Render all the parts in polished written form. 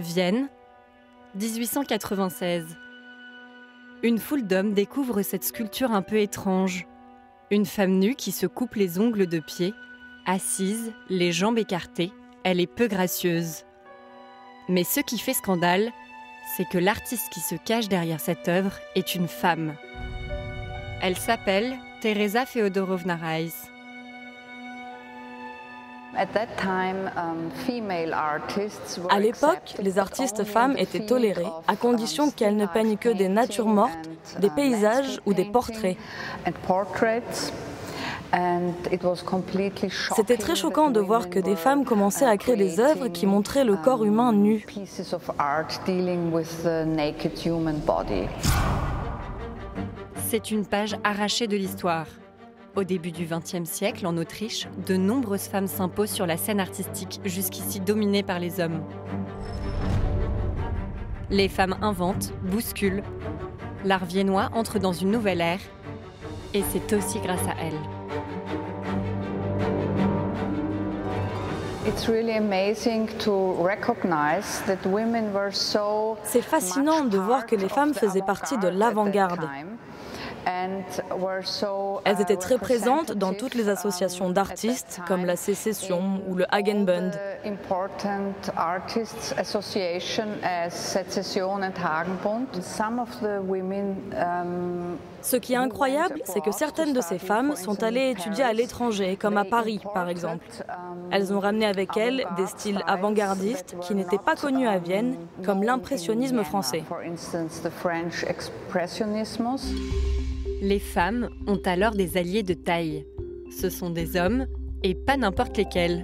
Vienne, 1896. Une foule d'hommes découvre cette sculpture un peu étrange. Une femme nue qui se coupe les ongles de pied, assise, les jambes écartées, elle est peu gracieuse. Mais ce qui fait scandale, c'est que l'artiste qui se cache derrière cette œuvre est une femme. Elle s'appelle Teresa Feodorovna Reisz. À l'époque, les artistes femmes étaient tolérées, à condition qu'elles ne peignent que des natures mortes, des paysages ou des portraits. C'était très choquant de voir que des femmes commençaient à créer des œuvres qui montraient le corps humain nu. C'est une page arrachée de l'histoire. Au début du XXe siècle, en Autriche, de nombreuses femmes s'imposent sur la scène artistique, jusqu'ici dominée par les hommes. Les femmes inventent, bousculent. L'art viennois entre dans une nouvelle ère, et c'est aussi grâce à elles. C'est fascinant de voir que les femmes faisaient partie de l'avant-garde. Elles étaient très présentes dans toutes les associations d'artistes comme la Sécession ou le Hagenbund. Ce qui est incroyable, c'est que certaines de ces femmes sont allées étudier à l'étranger, comme à Paris par exemple. Elles ont ramené avec elles des styles avant-gardistes qui n'étaient pas connus à Vienne, comme l'impressionnisme français. Les femmes ont alors des alliés de taille. Ce sont des hommes, et pas n'importe lesquels.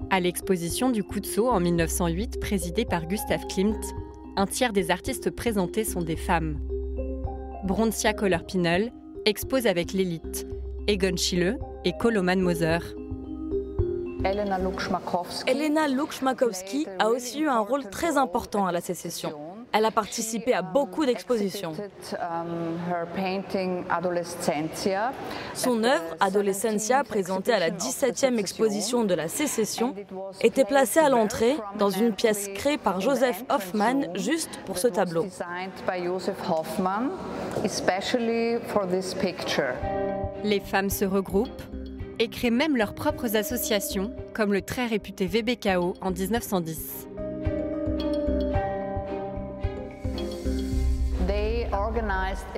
À l'exposition du Kuzo en 1908, présidée par Gustav Klimt, un tiers des artistes présentés sont des femmes. Brondsia Köhler-Pinöll expose avec l'élite, Egon Schiele et Koloman Moser. Elena Lukszmakowski a aussi eu un rôle très important à la Sécession. Elle a participé à beaucoup d'expositions. Son œuvre, Adolescentia, présentée à la 17e exposition de la Sécession, était placée à l'entrée dans une pièce créée par Joseph Hoffmann juste pour ce tableau. Les femmes se regroupent et créent même leurs propres associations, comme le très réputé VBKO en 1910.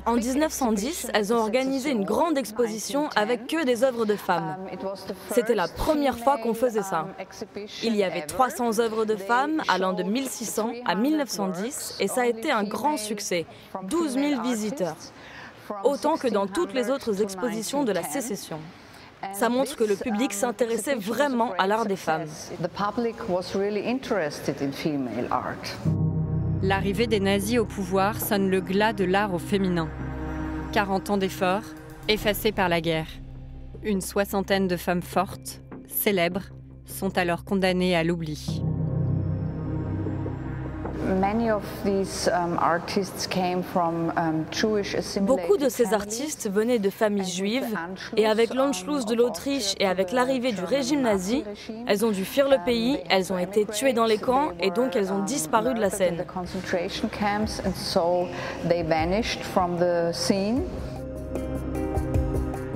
En 1910, elles ont organisé une grande exposition avec que des œuvres de femmes. C'était la première fois qu'on faisait ça. Il y avait 300 œuvres de femmes allant de 1600 à 1910 et ça a été un grand succès, 12 000 visiteurs, autant que dans toutes les autres expositions de la Sécession. Ça montre que le public s'intéressait vraiment à l'art des femmes. L'arrivée des nazis au pouvoir sonne le glas de l'art au féminin. 40 ans d'efforts, effacés par la guerre. Une soixantaine de femmes fortes, célèbres, sont alors condamnées à l'oubli. Beaucoup de ces artistes venaient de familles juives et avec l'Anschluss de l'Autriche et avec l'arrivée du régime nazi, elles ont dû fuir le pays, elles ont été tuées dans les camps et donc elles ont disparu de la scène.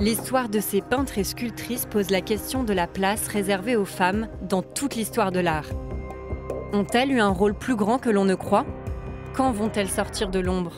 L'histoire de ces peintres et sculptrices pose la question de la place réservée aux femmes dans toute l'histoire de l'art. Ont-elles eu un rôle plus grand que l'on ne croit ? Quand vont-elles sortir de l'ombre ?